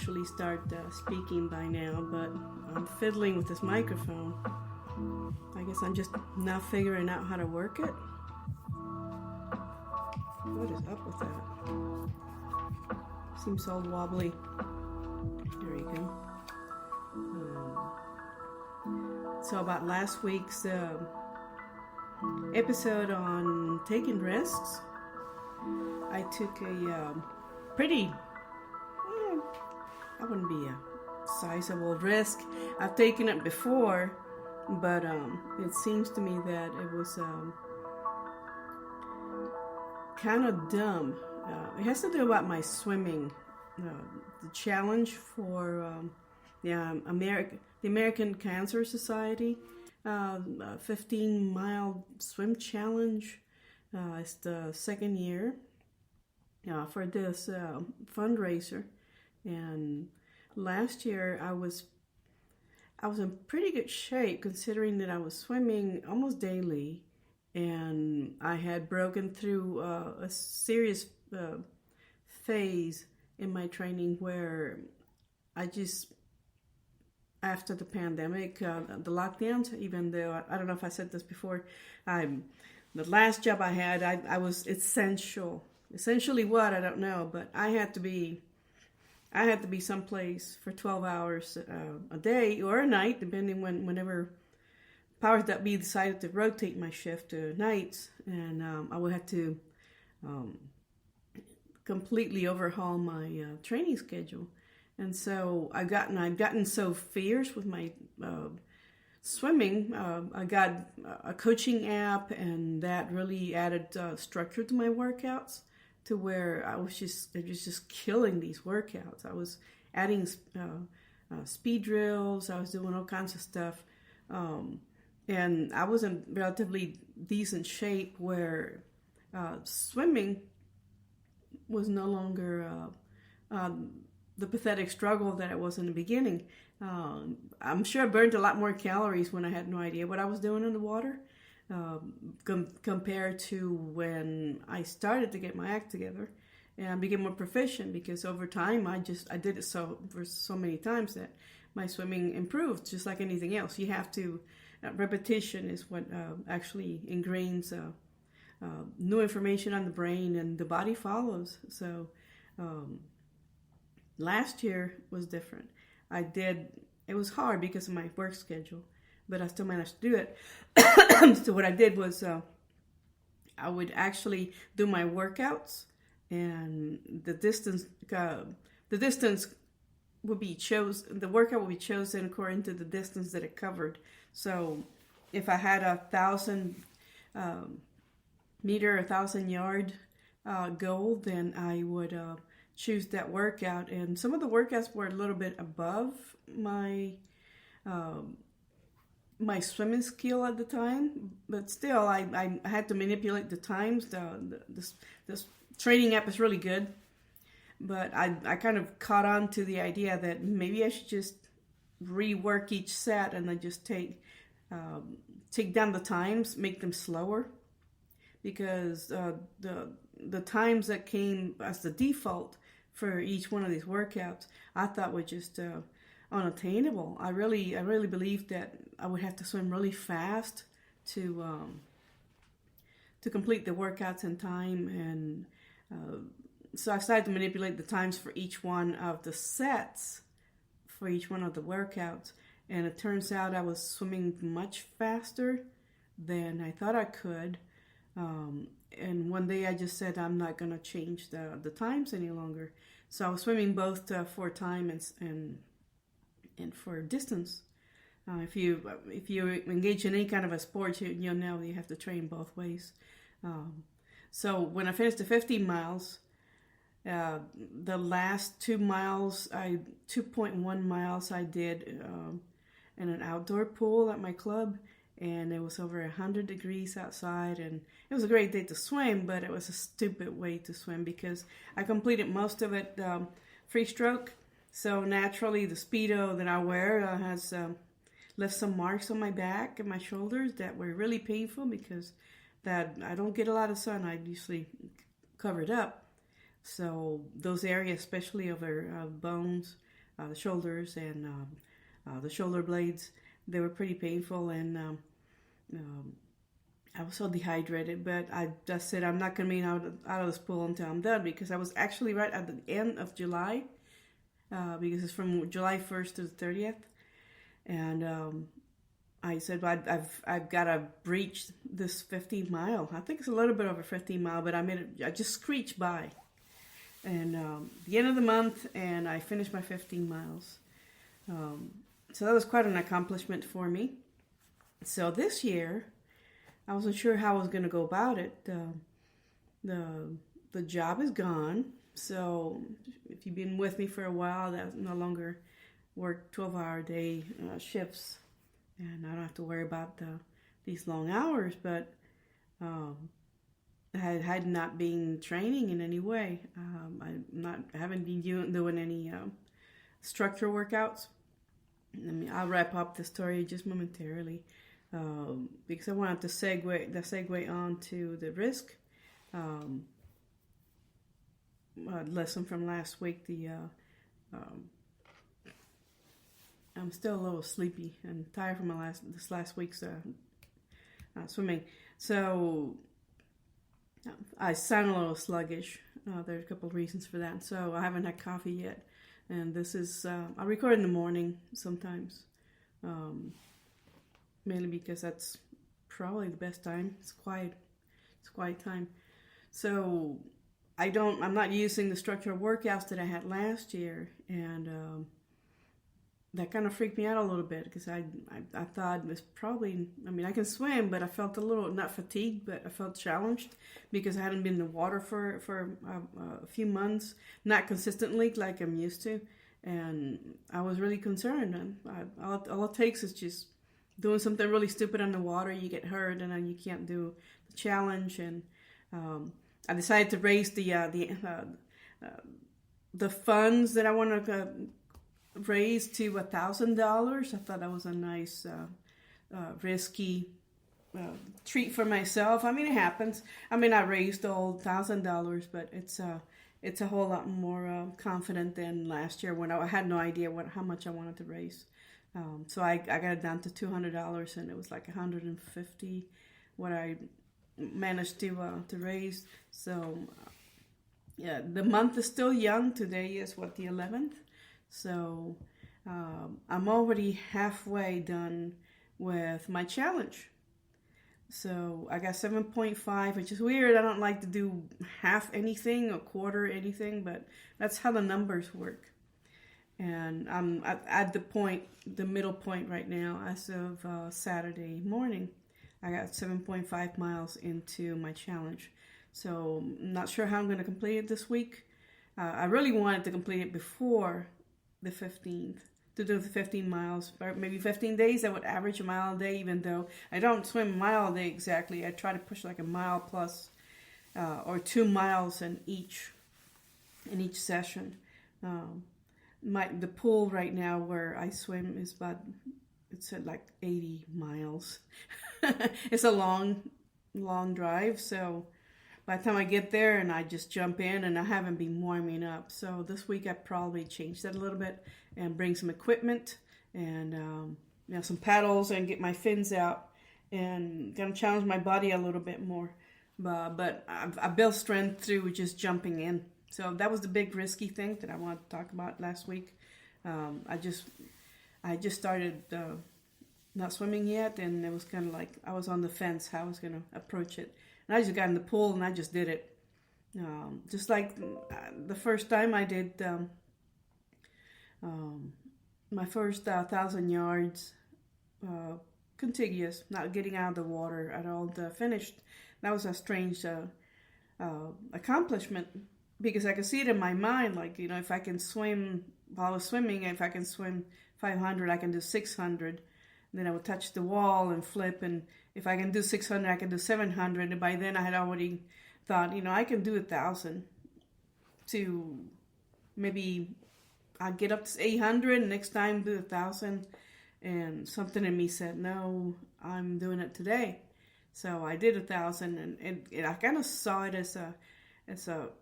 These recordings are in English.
usually start speaking by now, but I'm fiddling with this microphone. I guess I'm just now figuring out how to work it. What is up with that? Seems all wobbly. There you go. So about last week's episode on taking risks, I took a pretty, I wouldn't be a sizable risk. I've taken it before, but it seems to me that it was kind of dumb. It has to do about my swimming. The challenge for the American Cancer Society 15-mile swim challenge. It's the second year for this fundraiser, and last year I was in pretty good shape considering that I was swimming almost daily, and I had broken through a serious phase in my training where I just, after the pandemic, the lockdowns, even though I don't know if I said this before, the last job I had, I was essentially what, I don't know, but I had to be someplace for 12 hours a day or a night, depending whenever powers that be decided to rotate my shift to nights, and I would have to completely overhaul my training schedule. And so I've gotten so fierce with my swimming. I got a coaching app, and that really added structure to my workouts, to where it was just killing these workouts. I was adding speed drills. I was doing all kinds of stuff, and I was in relatively decent shape where swimming was no longer the pathetic struggle that it was in the beginning. I'm sure I burned a lot more calories when I had no idea what I was doing in the water, compared to when I started to get my act together and became more proficient, because over time I did it for so many times that my swimming improved, just like anything else. You have to, repetition is what actually ingrains new information on the brain, and the body follows. So last year was different. It was hard because of my work schedule, but I still managed to do it. So what I did was I would actually do my workouts, and the distance would be chosen. The workout would be chosen according to the distance that it covered. So if I had 1,000 meter, 1,000-yard goal, then I would choose that workout. And some of the workouts were a little bit above my my swimming skill at the time, but still I had to manipulate the times. This training app is really good, but I kind of caught on to the idea that maybe I should just rework each set, and then just take down the times, make them slower, because the times that came as the default for each one of these workouts, I thought were just unattainable. I really believed that I would have to swim really fast to complete the workouts in time, and so I started to manipulate the times for each one of the sets for each one of the workouts, and it turns out I was swimming much faster than I thought I could. And one day I just said I'm not gonna change the times any longer. So I was swimming both for time and for distance. If you engage in any kind of a sport, you'll know you have to train both ways. So when I finished the 15 miles, the last 2 miles, 2.1 miles I did in an outdoor pool at my club, and it was over 100 degrees outside, and it was a great day to swim, but it was a stupid way to swim because I completed most of it free stroke. So naturally, the Speedo that I wear has left some marks on my back and my shoulders that were really painful, because that I don't get a lot of sun. I usually cover it up. So those areas, especially over bones, the shoulders and the shoulder blades. They were pretty painful, and I was so dehydrated. But I just said I'm not going to be out of this pool until I'm done, because I was actually right at the end of July, because it's from July 1st to the 30th, and I said, well, I've got to breach this 15 mile. I think it's a little bit over 15 mile, but I just screeched by. And the end of the month, and I finished my 15 miles. So that was quite an accomplishment for me. So this year, I wasn't sure how I was going to go about it. The job is gone. So if you've been with me for a while, that no longer work 12-hour day shifts. And I don't have to worry about these long hours, but I had not been training in any way. I haven't been doing any structural workouts. I'll wrap up the story just momentarily, because I wanted to segue on to the risk lesson from last week. I'm still a little sleepy and tired from this last week's swimming. So I sound a little sluggish. There's a couple of reasons for that. So I haven't had coffee yet. And this is, I record in the morning sometimes. Mainly because that's probably the best time. It's quiet time. So I'm not using the structured workouts that I had last year. And that kind of freaked me out a little bit, because I thought it was probably, I can swim, but I felt a little, not fatigued, but I felt challenged because I hadn't been in the water for a few months, not consistently like I'm used to. And I was really concerned. And all it takes is just doing something really stupid in the water, you get hurt, and then you can't do the challenge. And I decided to raise the funds that I want to raised to $1,000. I thought that was a nice, risky treat for myself. It happens. I raised all $1,000, but it's a whole lot more confident than last year when I had no idea how much I wanted to raise. So I got it down to $200, and it was like $150 what I managed to raise. So yeah, the month is still young. Today is the 11th. So I'm already halfway done with my challenge. So I got 7.5, which is weird. I don't like to do half anything or quarter anything, but that's how the numbers work. And I'm at the middle point right now as of Saturday morning. I got 7.5 miles into my challenge. So I'm not sure how I'm going to complete it this week. I really wanted to complete it before the 15th, to do the 15 miles, or maybe 15 days. I would average a mile a day, even though I don't swim a mile a day exactly. I try to push like a mile plus, or 2 miles in each session. The pool right now where I swim is it's at like 80 miles. It's a long drive, so by the time I get there and I just jump in, and I haven't been warming up. So this week I probably changed that a little bit and bring some equipment and some paddles and get my fins out and gonna challenge my body a little bit more. But I built strength through just jumping in. So that was the big risky thing that I wanted to talk about last week. I just started not swimming yet, and it was kind of like I was on the fence how I was gonna approach it. And I just got in the pool and I just did it. Just like the first time I did my first 1,000 yards contiguous, not getting out of the water at all, finished. That was a strange accomplishment, because I could see it in my mind, like, if I can swim, while I was swimming, if I can swim 500, I can do 600. Then I would touch the wall and flip, and if I can do 600, I can do 700. And by then I had already thought, I can do 1,000. To maybe I'll get up to 800, and next time do 1,000. And something in me said, no, I'm doing it today. So I did 1,000, and I kind of saw it as a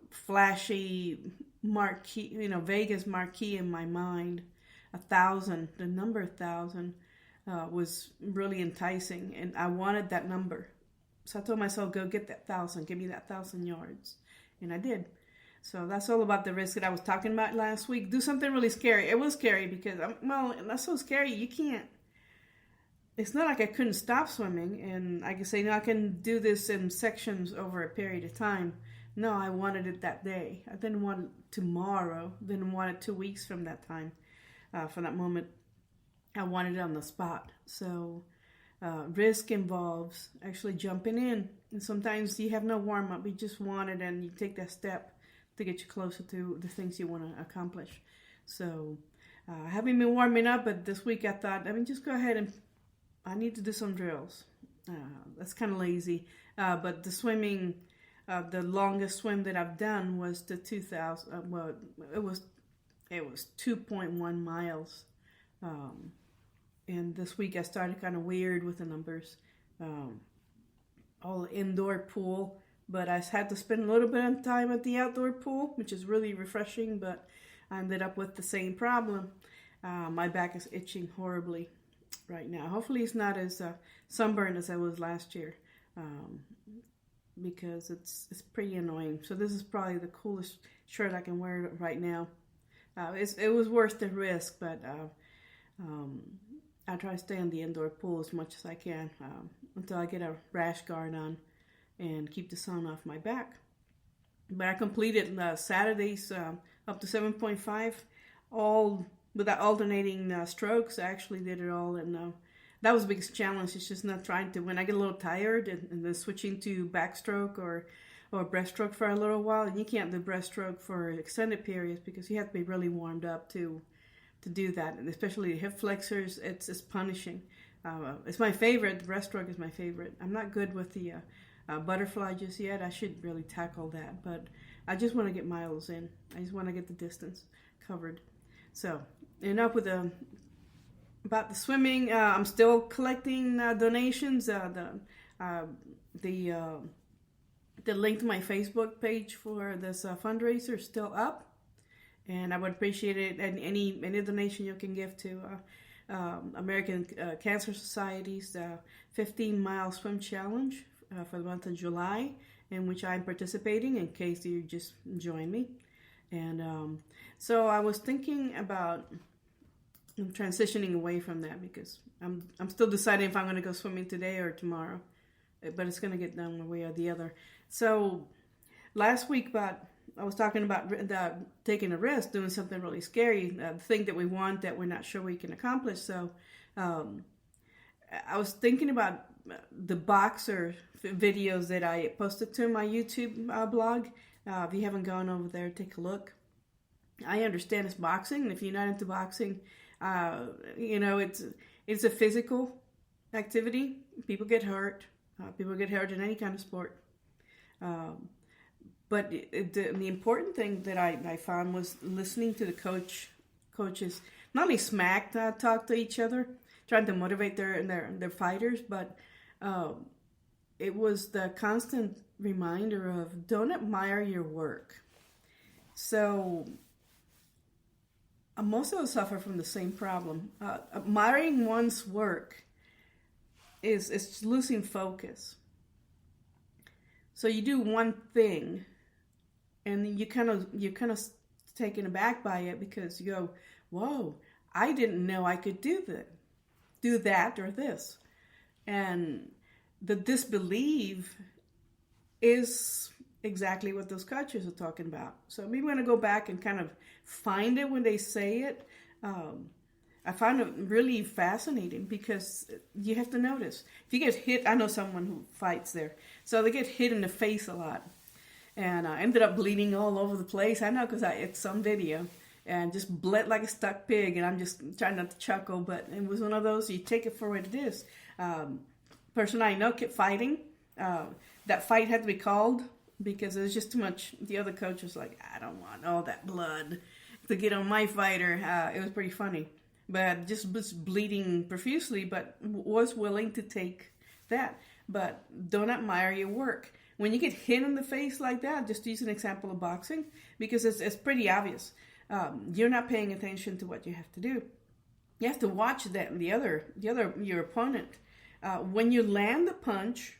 flashy marquee, Vegas marquee in my mind. 1,000, the number 1,000 was really enticing, and I wanted that number. So I told myself, go get that 1,000, give me that 1,000 yards, and I did. So that's all about the risk that I was talking about last week. Do something really scary. It was scary because, that's so scary. You can't. It's not like I couldn't stop swimming, and I could say, no, I can do this in sections over a period of time. No, I wanted it that day. I didn't want it tomorrow. Didn't want it 2 weeks from that time, from that moment. I wanted it on the spot. So risk involves actually jumping in. And sometimes you have no warm-up. You just want it, and you take that step to get you closer to the things you want to accomplish. So I haven't been warming up, but this week I thought, just go ahead and I need to do some drills. That's kind of lazy. But the swimming, the longest swim that I've done was the 2,000, it was 2.1 miles. And this week I started kind of weird with the numbers. All indoor pool, but I had to spend a little bit of time at the outdoor pool, which is really refreshing, but I ended up with the same problem. My back is itching horribly right now. Hopefully it's not as sunburned as I was last year, because it's pretty annoying. So this is probably the coolest shirt I can wear right now. It was worth the risk, but I try to stay in the indoor pool as much as I can until I get a rash guard on and keep the sun off my back. But I completed Saturdays up to 7.5, all without alternating strokes. I actually did it all, and that was the biggest challenge. It's just not trying to, when I get a little tired and then switching to backstroke or breaststroke for a little while, and you can't do breaststroke for extended periods because you have to be really warmed up to do that, and especially the hip flexors. It's punishing. It's my favorite. The breaststroke is my favorite. I'm not good with the butterfly just yet. I should really tackle that, but I just want to get miles in. I just want to get the distance covered. So enough with about the swimming. I'm still collecting donations. The link to my Facebook page for this fundraiser is still up, and I would appreciate it. And any donation you can give to American Cancer Society's 15-mile swim challenge for the month of July, in which I'm participating, in case you just join me. And so I was thinking about transitioning away from that, because I'm still deciding if I'm going to go swimming today or tomorrow, but it's going to get done one way or the other. So last week, I was talking about taking a risk, doing something really scary, the thing that we want that we're not sure we can accomplish. So I was thinking about the boxer videos that I posted to my YouTube blog. If you haven't gone over there, take a look. I understand it's boxing, and if you're not into boxing, it's a physical activity. People get hurt. People get hurt in any kind of sport. But the important thing that I found was listening to the coaches not only smack talk to each other, trying to motivate their fighters, but it was the constant reminder of don't admire your work. So most of us suffer from the same problem. Admiring one's work is losing focus. So you do one thing, and you're kind of taken aback by it, because you go, "Whoa, I didn't know I could do that or this," and the disbelief is exactly what those coaches are talking about. So maybe we're going to go back and kind of find it when they say it. I find it really fascinating, because you have to notice. If you get hit, I know someone who fights there, so they get hit in the face a lot. And I ended up bleeding all over the place. I know, because it's some video, and just bled like a stuck pig, and I'm just trying not to chuckle, but it was one of those, you take it for what it is. Person I know kept fighting. That fight had to be called, because it was just too much. The other coach was like, I don't want all that blood to get on my fighter. It was pretty funny. But just was bleeding profusely, but was willing to take that. But don't admire your work. when you get hit in the face like that, just use an example of boxing, because it's pretty obvious. You're not paying attention to what you have to do. You have to watch that your opponent. When you land the punch,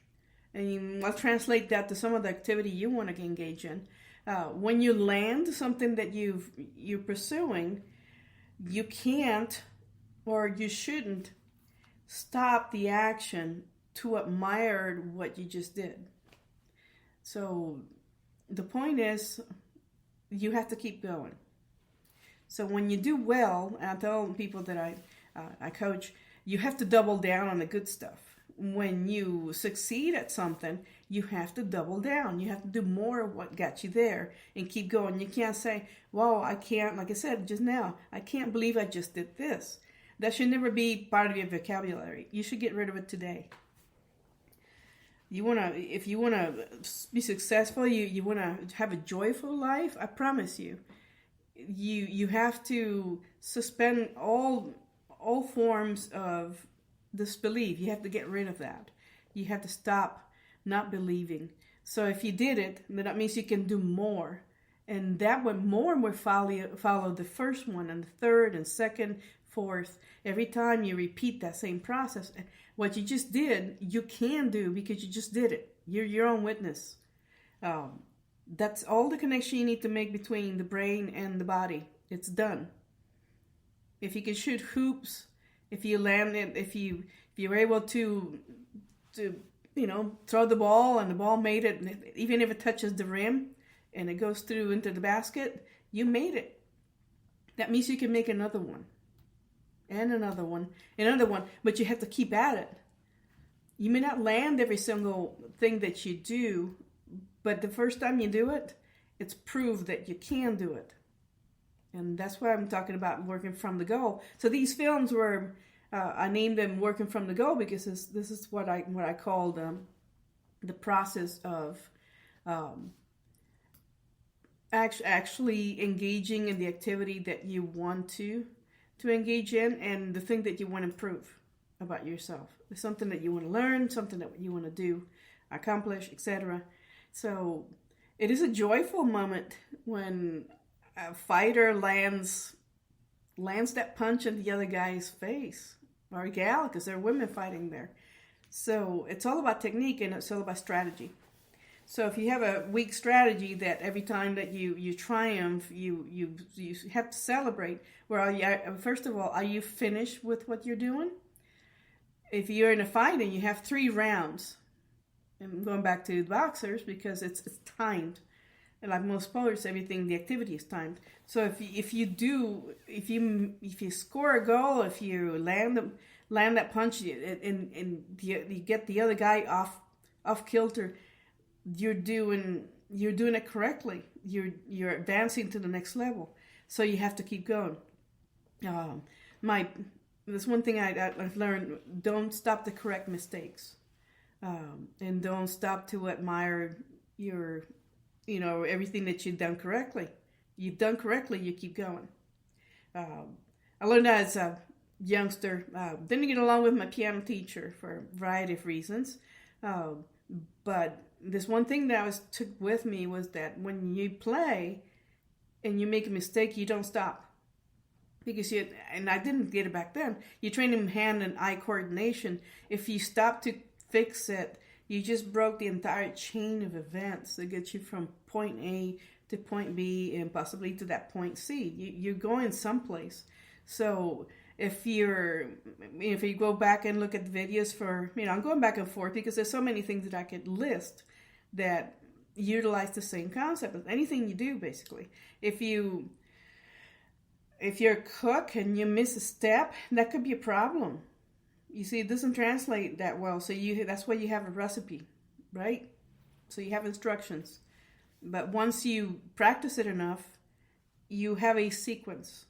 and I'll translate that to some of the activity you want to engage in. When you land something that you're pursuing, you can't, or you shouldn't, stop the action to admire what you just did. So the point is, you have to keep going. So when you do well, and I tell people that I coach, you have to double down on the good stuff. When you succeed at something, you have to double down. You have to do more of what got you there and keep going. You can't say, well, I can't, like I said just now, I can't believe I just did this. That should never be part of your vocabulary. You should get rid of it today. If you wanna be successful, you wanna have a joyful life, I promise you, you have to suspend all forms of disbelief. You have to get rid of that. You have to stop not believing. So if you did it, then that means you can do more. And that would more will follow the first one and the third and second, fourth. Every time you repeat that same process, what you just did, you can do because you just did it. You're your own witness. That's all the connection you need to make between the brain and the body. It's done. If you can shoot hoops, if you land it, if you're able to throw the ball and the ball made it, even if it touches the rim and it goes through into the basket, you made it. That means you can make another one, and another one, and another one, but you have to keep at it. You may not land every single thing that you do, but the first time you do it, it's proof that you can do it. And that's why I'm talking about working from the goal. So these films were, I named them Working from the Goal because this is what I called the process of actually engaging in the activity that you want to engage in, and the thing that you want to improve about yourself. It's something that you want to learn, something that you want to do, accomplish, etc. So it is a joyful moment when a fighter lands that punch in the other guy's face, or a gal, because there are women fighting there. So it's all about technique, and it's all about strategy. So if you have a weak strategy that every time that you triumph, you have to celebrate. First of all, are you finished with what you're doing? If you're in a fight and you have 3 rounds, and I'm going back to the boxers because it's timed. And like most sports, everything, the activity is timed. So if you score a goal, if you land that punch, and you get the other guy off kilter, you're doing it correctly. You're advancing to the next level. So you have to keep going. That's one thing I've learned: don't stop to correct mistakes, and don't stop to admire your. Everything that you've done correctly. You've done correctly, you keep going. I learned that as a youngster. Didn't get along with my piano teacher for a variety of reasons. But this one thing that I took with me was that when you play and you make a mistake, you don't stop. Because and I didn't get it back then, you train in hand and eye coordination. If you stop to fix it, you just broke the entire chain of events that get you from point A to point B and possibly to that point C. You're going someplace. So if you go back and look at the videos I'm going back and forth because there's so many things that I could list that utilize the same concept of anything you do, basically. If you're a cook and you miss a step, that could be a problem. You see, it doesn't translate that well, so that's why you have a recipe, right? So you have instructions. But once you practice it enough, you have a sequence.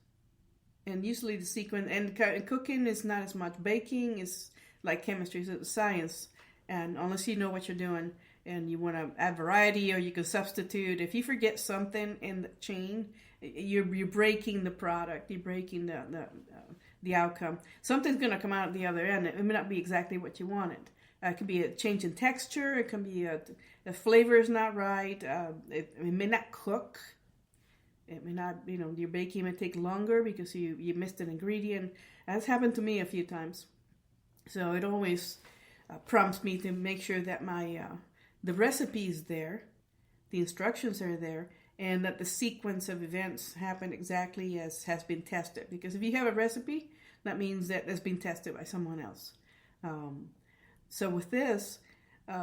And usually the sequence, and cooking is not as much. Baking is like chemistry, it's science. And unless you know what you're doing and you want to add variety or you can substitute, if you forget something in the chain, you're breaking the product, you're breaking the outcome. Something's going to come out the other end. It may not be exactly what you wanted. It could be a change in texture. It can be the flavor is not right. It may not cook. It may not, your baking may take longer because you missed an ingredient. That's happened to me a few times. So it always prompts me to make sure that the recipe is there, the instructions are there, and that the sequence of events happen exactly as has been tested. Because if you have a recipe, that means that it's been tested by someone else. So with this,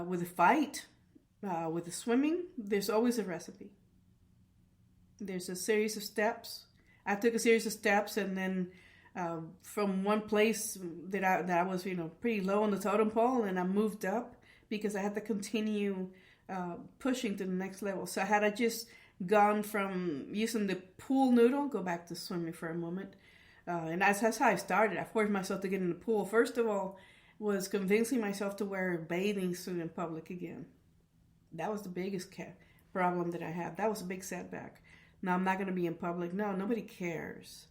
with a fight, with the swimming, there's always a recipe. There's a series of steps. I took a series of steps, and then from one place that I was, pretty low on the totem pole, and I moved up because I had to continue pushing to the next level. So had I just gone from using the pool noodle, go back to swimming for a moment, and that's how I started. I forced myself to get in the pool. First of all, was convincing myself to wear a bathing suit in public again. That was the biggest problem that I had. That was a big setback. Now I'm not going to be in public. No, nobody cares.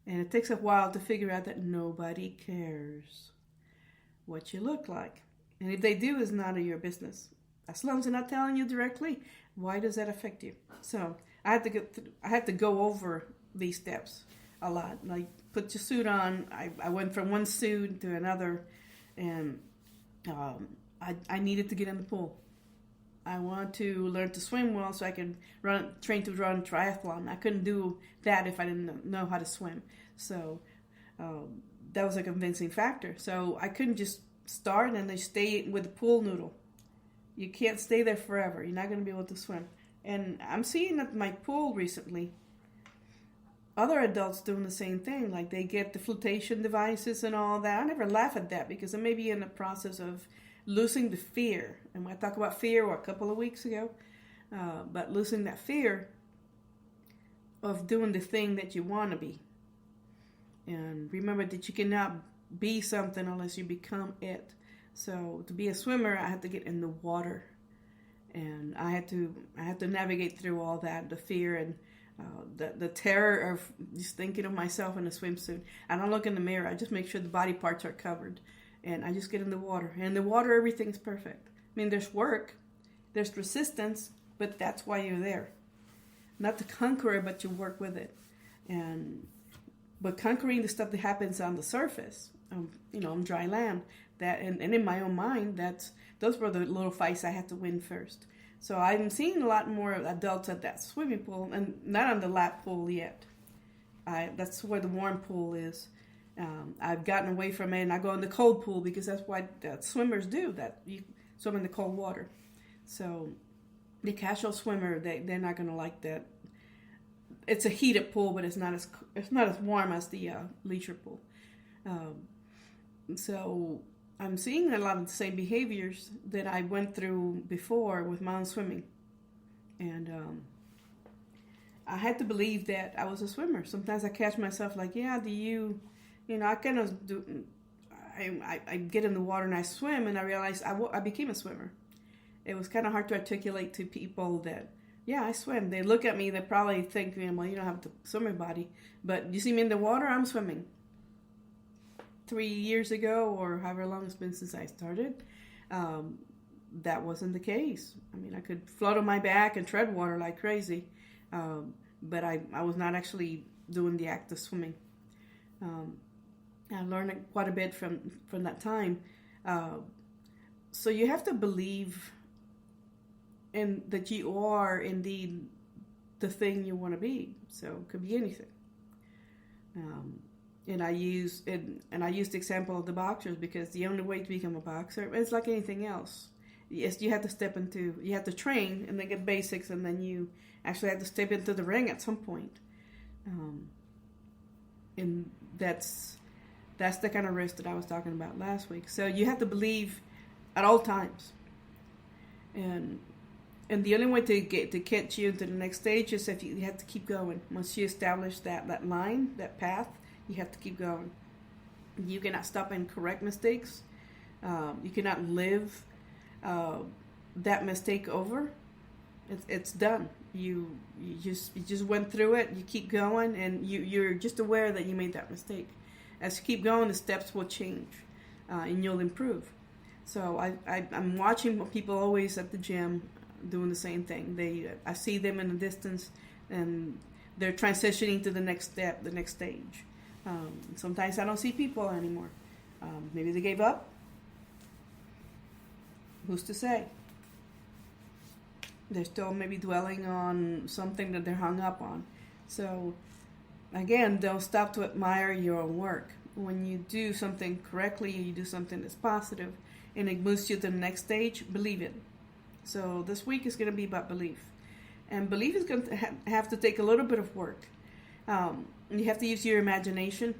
And it takes a while to figure out that nobody cares what you look like. And if they do, it's none of your business. As long as they're not telling you directly, why does that affect you? So I had to go over these steps a lot. Like, put your suit on. I went from one suit to another, and I needed to get in the pool. I wanted to learn to swim well so I could train to run triathlon. I couldn't do that if I didn't know how to swim. So that was a convincing factor. So I couldn't just start and then stay with the pool noodle. You can't stay there forever. You're not going to be able to swim. And I'm seeing at my pool recently, other adults doing the same thing. Like, they get the flotation devices and all that. I never laugh at that because I may be in the process of losing the fear. And I talked about fear a couple of weeks ago, but losing that fear of doing the thing that you want to be. And remember that you cannot be something unless you become it. So to be a swimmer, I had to get in the water, and I had to navigate through all that, the fear and the terror of just thinking of myself in a swimsuit. I don't look in the mirror. I just make sure the body parts are covered. And I just get in the water. And in the water, everything's perfect. I mean, there's work, there's resistance, but that's why you're there. Not to conquer it, but to work with it. But conquering the stuff that happens on the surface, on dry land, and in my own mind, those were the little fights I had to win first. So I'm seeing a lot more adults at that swimming pool, and not on the lap pool yet. That's where the warm pool is. I've gotten away from it, and I go in the cold pool because that's what swimmers do, that you swim in the cold water. So the casual swimmer, they're not going to like that. It's a heated pool, but it's not as warm as the leisure pool. So I'm seeing a lot of the same behaviors that I went through before with my own swimming. And I had to believe that I was a swimmer. Sometimes I catch myself like, yeah, I kind of do. I get in the water and I swim, and I realized I became a swimmer. It was kind of hard to articulate to people that, yeah, I swim. They look at me, they probably think, well, you don't have the swimmer body, but you see me in the water, I'm swimming. 3 years ago, or however long it's been since I started, that wasn't the case. I mean, I could float on my back and tread water like crazy, but I was not actually doing the act of swimming. I learned quite a bit from that time. So you have to believe in that you are indeed the thing you want to be. So it could be anything. And I use the example of the boxers because the only way to become a boxer is like anything else. Yes, you have to train and then get basics, and then you actually have to step into the ring at some point. And that's the kind of risk that I was talking about last week. So you have to believe at all times. And the only way to catch you into the next stage is if you have to keep going. Once you establish that line, that path, you have to keep going. You cannot stop and correct mistakes. You cannot live that mistake over. It's done. You just went through it. You keep going, and you're just aware that you made that mistake. As you keep going, the steps will change, and you'll improve. So I'm watching people always at the gym doing the same thing. I see them in the distance, and they're transitioning to the next step, the next stage. Sometimes I don't see people anymore. Maybe they gave up. Who's to say? They're still maybe dwelling on something that they're hung up on. So again, don't stop to admire your own work. When you do something correctly, you do something that's positive, and it moves you to the next stage, believe it. So this week is going to be about belief. And belief is going to have to take a little bit of work. You have to use your imagination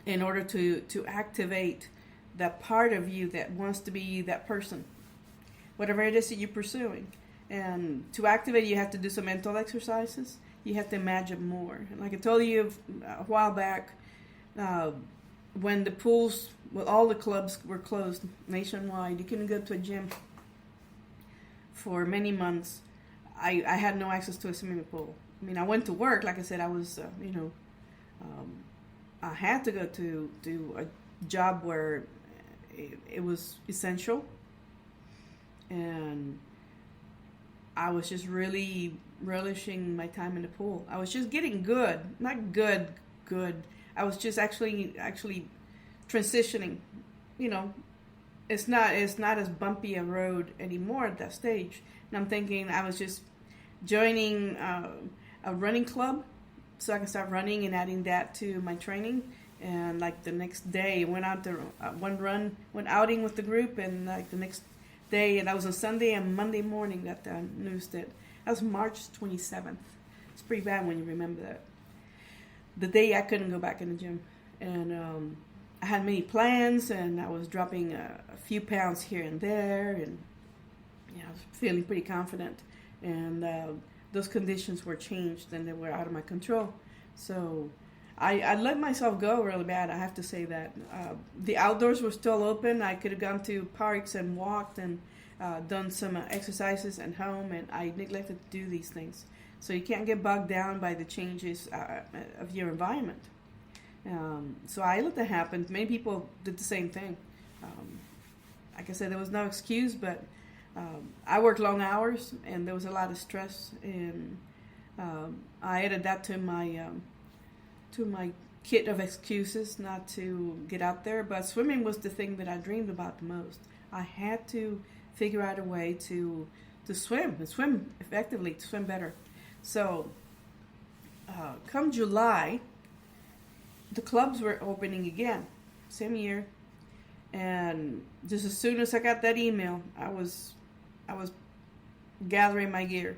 in order to activate that part of you that wants to be that person, whatever it is that you're pursuing. And to activate, you have to do some mental exercises. You have to imagine more. And like I told you a while back, when the pools, well, all the clubs were closed nationwide, you couldn't go to a gym for many months. I had no access to a swimming pool. I mean, I went to work. Like I said, I was, I had to go to a job where it was essential. And I was just really relishing my time in the pool. I was just getting good. Not good. I was just actually transitioning. You know, it's not as bumpy a road anymore at that stage. And I'm thinking I was just joining a running club so I can start running and adding that to my training. And like the next day, went out to went outing with the group, and like the next day, and that was on Sunday and Monday morning that the news did. That was March 27th. It's pretty bad when you remember that. The day I couldn't go back in the gym. And I had many plans, and I was dropping a few pounds here and there, and I was feeling pretty confident. And those conditions were changed, and they were out of my control. So I let myself go really bad, I have to say that. The outdoors were still open. I could have gone to parks and walked and done some exercises at home, and I neglected to do these things. So you can't get bogged down by the changes of your environment. So I let that happen. Many people did the same thing. Like I said, there was no excuse, but I worked long hours, and there was a lot of stress, and I added that to my kit of excuses not to get out there. But swimming was the thing that I dreamed about the most. I had to figure out a way to swim and swim effectively, to swim better. So come July, the clubs were opening again, same year. And just as soon as I got that email, I was gathering my gear.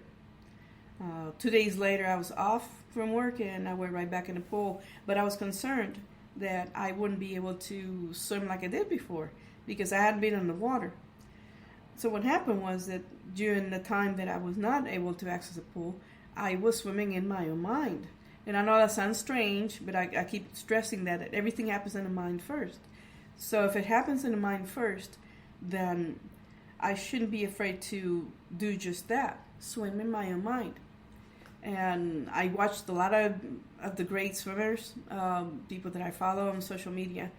2 days later, I was off from work, and I went right back in the pool. But I was concerned that I wouldn't be able to swim like I did before because I hadn't been in the water. So what happened was that during the time that I was not able to access a pool, I was swimming in my own mind. And I know that sounds strange, but I keep stressing that everything happens in the mind first. So if it happens in the mind first, then I shouldn't be afraid to do just that, swim in my own mind. And I watched a lot of the great swimmers, people that I follow on social media,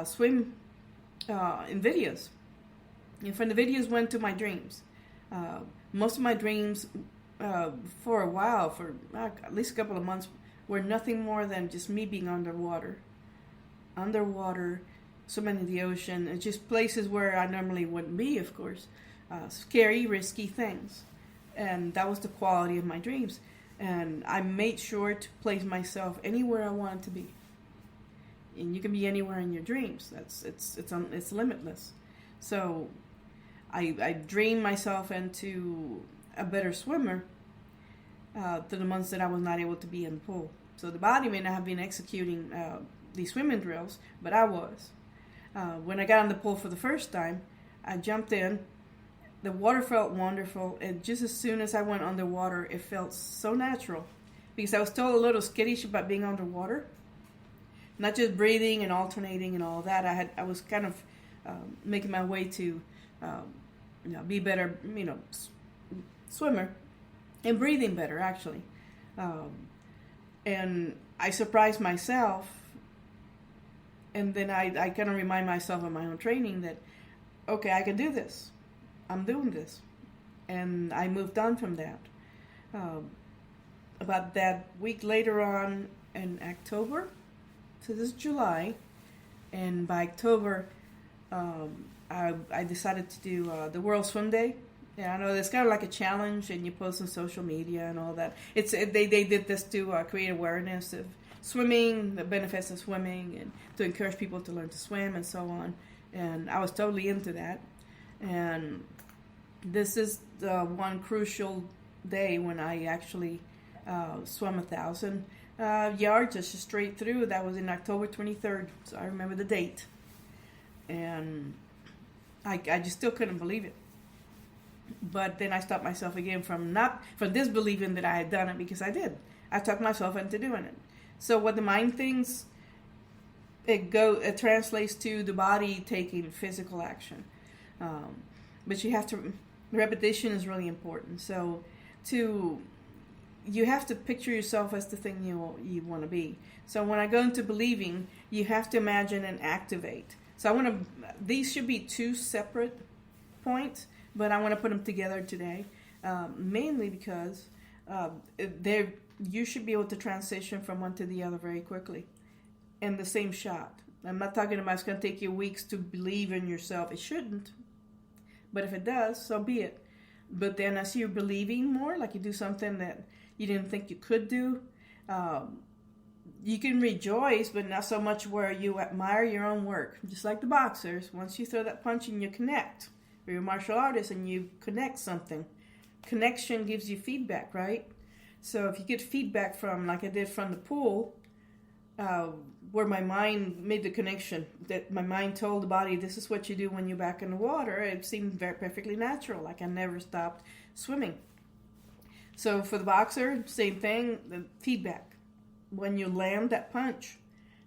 swim in videos. And from the videos went to my dreams. Most of my dreams for a while, for at least a couple of months, were nothing more than just me being underwater, swimming in the ocean, and just places where I normally wouldn't be, of course. Scary, risky things. And that was the quality of my dreams. And I made sure to place myself anywhere I wanted to be. And you can be anywhere in your dreams. It's limitless. So I dreamed myself into a better swimmer to the months that I was not able to be in the pool. So the body may not have been executing these swimming drills, but I was. When I got in the pool for the first time, I jumped in. The water felt wonderful, and just as soon as I went underwater, it felt so natural. Because I was still a little skittish about being underwater. Not just breathing and alternating and all that. I was kind of making my way to be better, swimmer. And breathing better, actually. And I surprised myself. And then I kind of remind myself of my own training that okay, I can do this. I'm doing this. And I moved on from that. Um, about that week later on in October, so this is July, and by October, I decided to do the World Swim Day. Yeah, I know it's kind of like a challenge, and you post on social media and all that. They did this to create awareness of swimming, the benefits of swimming, and to encourage people to learn to swim and so on. And I was totally into that. And this is the one crucial day when I actually swam 1,000 yards just straight through. That was in October 23rd, so I remember the date. And I just still couldn't believe it. But then I stopped myself again from disbelieving that I had done it, because I did. I talked myself into doing it. So what the mind thinks, it translates to the body taking physical action. But you have to, repetition is really important. So you have to picture yourself as the thing you want to be. So when I go into believing, you have to imagine and activate. So these should be two separate points, but I want to put them together today, mainly because you should be able to transition from one to the other very quickly in the same shot. I'm not talking about it's going to take you weeks to believe in yourself. It shouldn't. But if it does, so be it. But then as you're believing more, like you do something that you didn't think you could do, you can rejoice, but not so much where you admire your own work. Just like the boxers, once you throw that punch and you connect, or you're a martial artist and you connect something, connection gives you feedback, right? So if you get feedback from, like I did from the pool, where my mind made the connection, that my mind told the body, this is what you do when you're back in the water, it seemed perfectly natural, like I never stopped swimming. So for the boxer, same thing, the feedback. When you land that punch,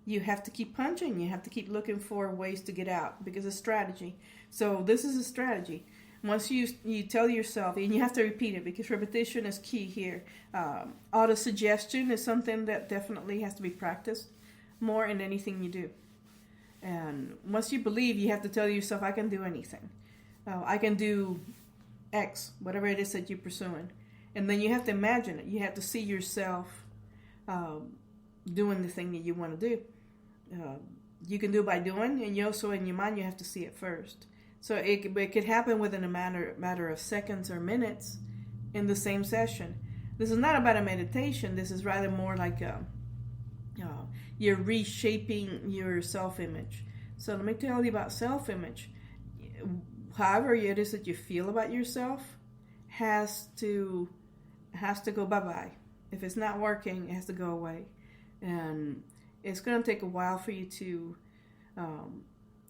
you have to keep punching. You have to keep looking for ways to get out, because it's strategy. So this is a strategy. Once you tell yourself, and you have to repeat it, because repetition is key here. Auto-suggestion is something that definitely has to be practiced more in anything you do. And once you believe, you have to tell yourself, I can do anything. I can do X, whatever it is that you're pursuing. And then you have to imagine it. You have to see yourself doing the thing that you want to do. You can do it by doing, and you also, in your mind, you have to see it first. So it could happen within a matter of seconds or minutes in the same session. This is not about a meditation. This is rather more like you're reshaping your self-image. So let me tell you about self-image. However it is that you feel about yourself has to go bye-bye. If it's not working, it has to go away. And it's going to take a while for you to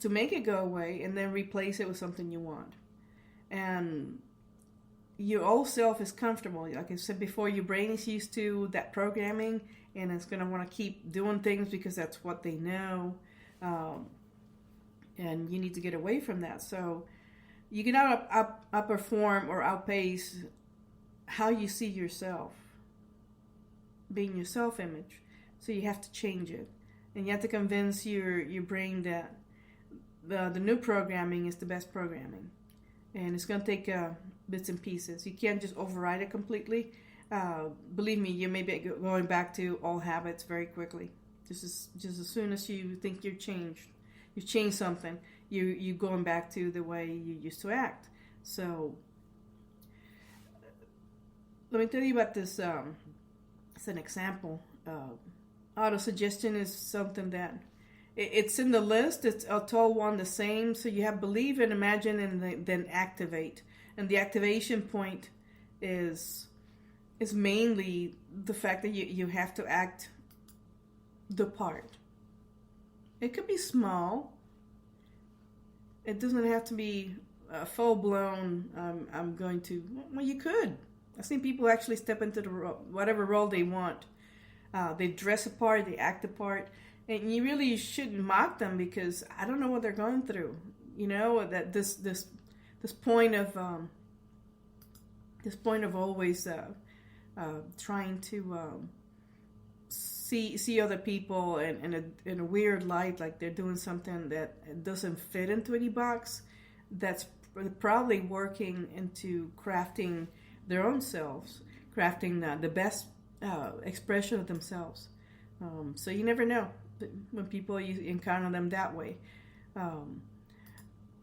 make it go away, and then replace it with something you want. And your old self is comfortable. Like I said before, your brain is used to that programming, and it's going to want to keep doing things because that's what they know. And you need to get away from that. So you cannot outperform or outpace how you see yourself, being your self-image. So you have to change it. And you have to convince your brain that the new programming is the best programming. And it's going to take bits and pieces. You can't just override it completely. Believe me, you may be going back to old habits very quickly. Just as soon as you think you've changed something, you're going back to the way you used to act. So let me tell you about this. It's an example. Auto-suggestion is something that it's in the list. It's a tall one, the same. So you have believe and imagine, and then activate. And the activation point is mainly the fact that you have to act the part. It could be small. It doesn't have to be full-blown, I'm going to... Well, you could. I've seen people actually step into whatever role they want. They dress a part, they act a part. And you really shouldn't mock them, because I don't know what they're going through. You know, that this point of always trying to see other in a weird light, like they're doing something that doesn't fit into any box. that's probably working into crafting their own selves, crafting the best expression of themselves. So you never know when people you encounter them that way.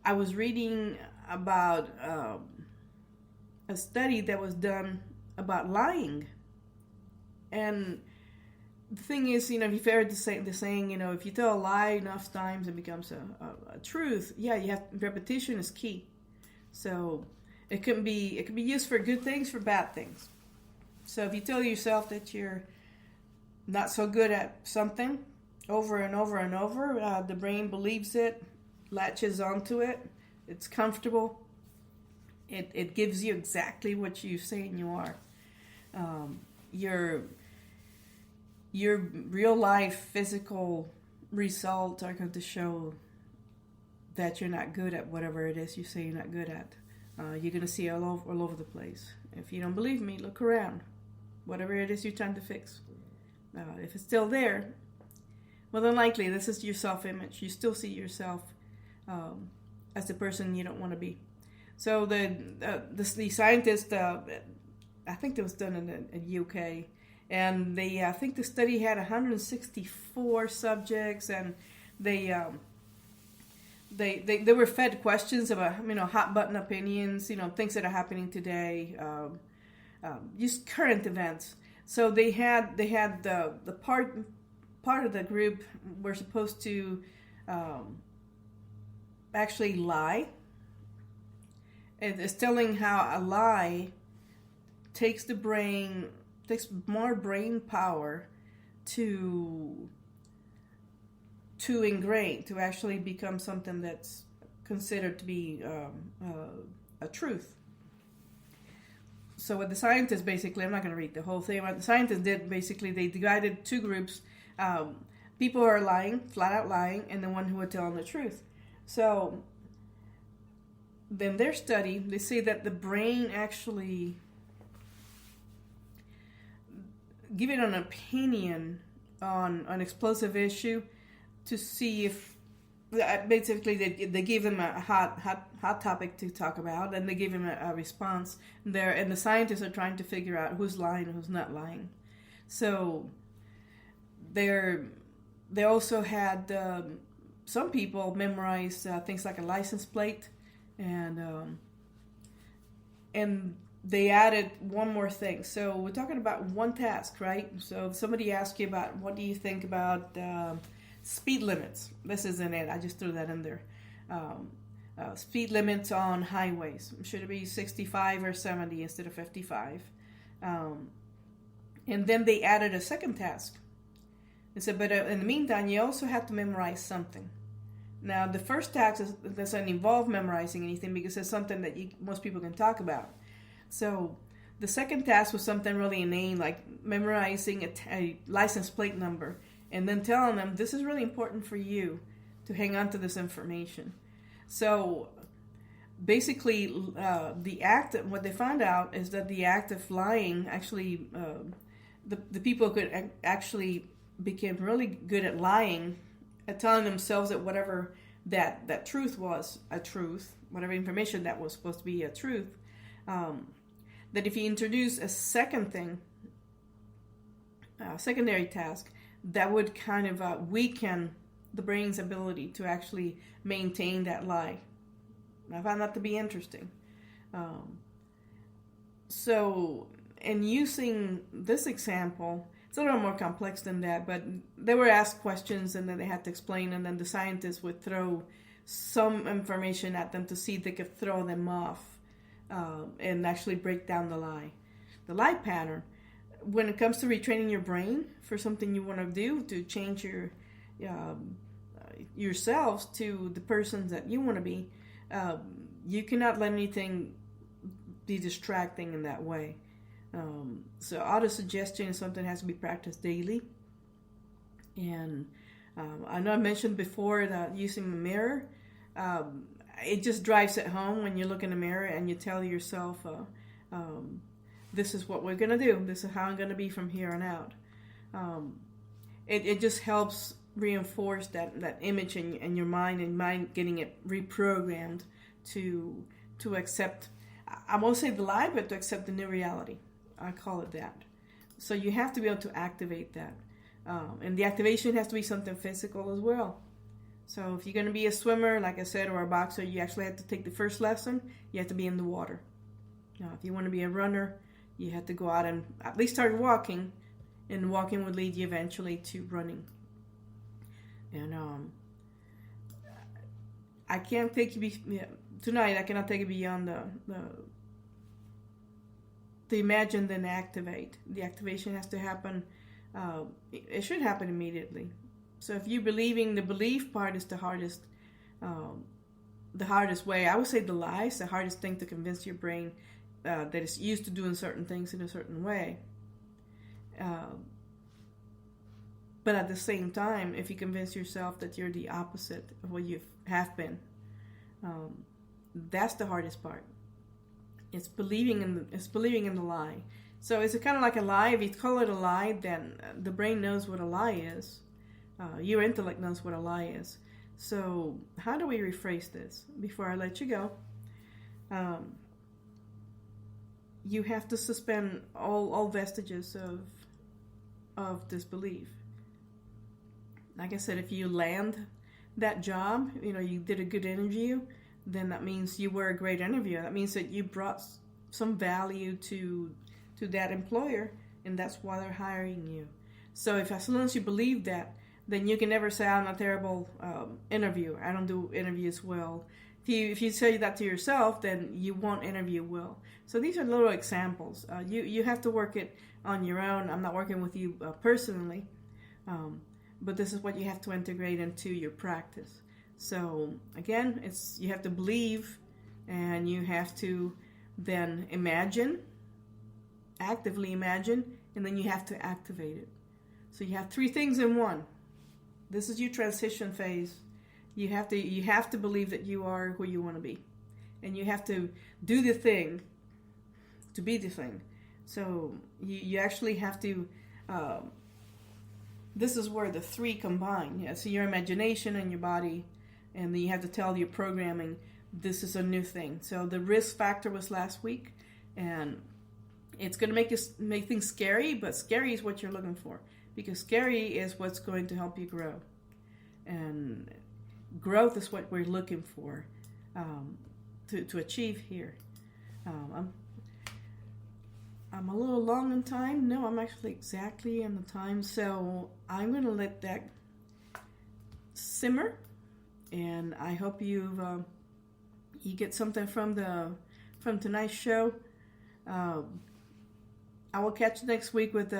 I was reading about a study that was done about lying, and the thing is, if you've heard the saying, if you tell a lie enough times, it becomes a truth. Yeah, repetition is key. So it can be used for good things, for bad things. So if you tell yourself that you're not so good at something over and over and over, the brain believes it, latches onto it. It's comfortable. It gives you exactly what you're saying you are. Your real life physical results are going to show that you're not good at whatever it is you say you're not good at. You're going to see it all over the place. If you don't believe me, look around. Whatever it is you're trying to fix. If it's still there, well, then likely this is your self-image. You still see yourself as the person you don't want to be. So the scientist, I think it was done in the UK, and I think the study had 164 subjects, and they were fed questions about hot button opinions, things that are happening today, just current events. So they had the part of the group were supposed to actually lie. It's telling how a lie takes more brain power to ingrain, to actually become something that's considered to be a truth. So what the scientists basically, I'm not going to read the whole thing, what the scientists did basically, they divided two groups, people who are lying, flat out lying, and the one who are telling the truth. So then their study, they say that the brain actually giving an opinion on an explosive issue to see if basically they give them a hot topic to talk about, and they give them a response there, and the scientists are trying to figure out who's lying and who's not lying. So they also had some people memorize things like a license plate, and they added one more thing. So we're talking about one task, right? So if somebody asks you about what do you think about speed limits. This isn't it. I just threw that in there. Speed limits on highways. Should it be 65 or 70 instead of 55? And then they added a second task. They said, but in the meantime, you also have to memorize something. Now, the first task doesn't involve memorizing anything because it's something that most people can talk about. So the second task was something really inane, like memorizing a license plate number, and then telling them this is really important for you to hang on to this information. So basically, what they found out is that the act of lying actually, the people could actually became really good at lying, at telling themselves that whatever that truth was a truth, whatever information that was supposed to be a truth, that if you introduce a secondary task, that would kind of weaken the brain's ability to actually maintain that lie. I found that to be interesting. So, in using this example, it's a little more complex than that, but they were asked questions and then they had to explain, and then the scientists would throw some information at them to see if they could throw them off and actually break down the lie pattern. When it comes to retraining your brain for something you want to do to change yourselves to the persons that you want to be, you cannot let anything be distracting in that way. So auto-suggestion is something that has to be practiced daily. And I know I mentioned before that using the mirror, it just drives it home when you look in the mirror and you tell yourself, this is what we're going to do. This is how I'm going to be from here on out. It just helps reinforce that image in your mind, and mind getting it reprogrammed to accept, I won't say the lie, but to accept the new reality. I call it that. So you have to be able to activate that. And the activation has to be something physical as well. So if you're going to be a swimmer, like I said, or a boxer, you actually have to take the first lesson. You have to be in the water. Now, if you want to be a runner, you have to go out and at least start walking. And walking would lead you eventually to running. And I can't take you tonight. I cannot take it beyond the imagine then activate. The activation has to happen. It should happen immediately. So if you're believing, the belief part is the hardest way. I would say the lie is the hardest thing to convince your brain that it's used to doing certain things in a certain way. But at the same time, if you convince yourself that you're the opposite of what you have been, that's the hardest part. It's believing in the lie. So it's kind of like a lie. If you call it a lie, then the brain knows what a lie is. Your intellect knows what a lie is. So how do we rephrase this? Before I let you go, you have to suspend all vestiges of disbelief. Like I said, if you land that job, you did a good interview, then that means you were a great interviewer. That means that you brought some value to that employer, and that's why they're hiring you. So as long as you believe that, then you can never say, I'm a terrible interviewer. I don't do interviews well. If you say that to yourself, then you won't interview well. So these are little examples. You have to work it on your own. I'm not working with you personally, but this is what you have to integrate into your practice. So again, you have to believe, and you have to then actively imagine, and then you have to activate it. So you have 3 things in one. This is your transition phase. You have to believe that you are who you want to be, and you have to do the thing to be the thing. So you actually have to. This is where the 3 combine. Yeah, so your imagination and your body, and then you have to tell your programming, this is a new thing. So the risk factor was last week, and it's going to make things scary, but scary is what you're looking for, because scary is what's going to help you grow, and growth is what we're looking for to achieve here. I'm a little long on time. No, I'm actually exactly on the time, so I'm going to let that simmer, and I hope you get something from tonight's show. I will catch you next week with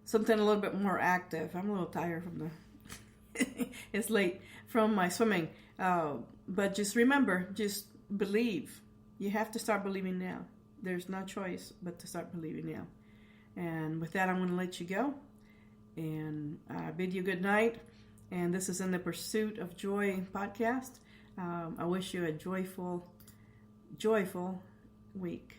something a little bit more active. I'm a little tired from it's late from my swimming. But just remember, just believe. You have to start believing now. There's no choice but to start believing now. And with that, I'm going to let you go. And I bid you good night. And this is In the Pursuit of Joy podcast. I wish you a joyful week.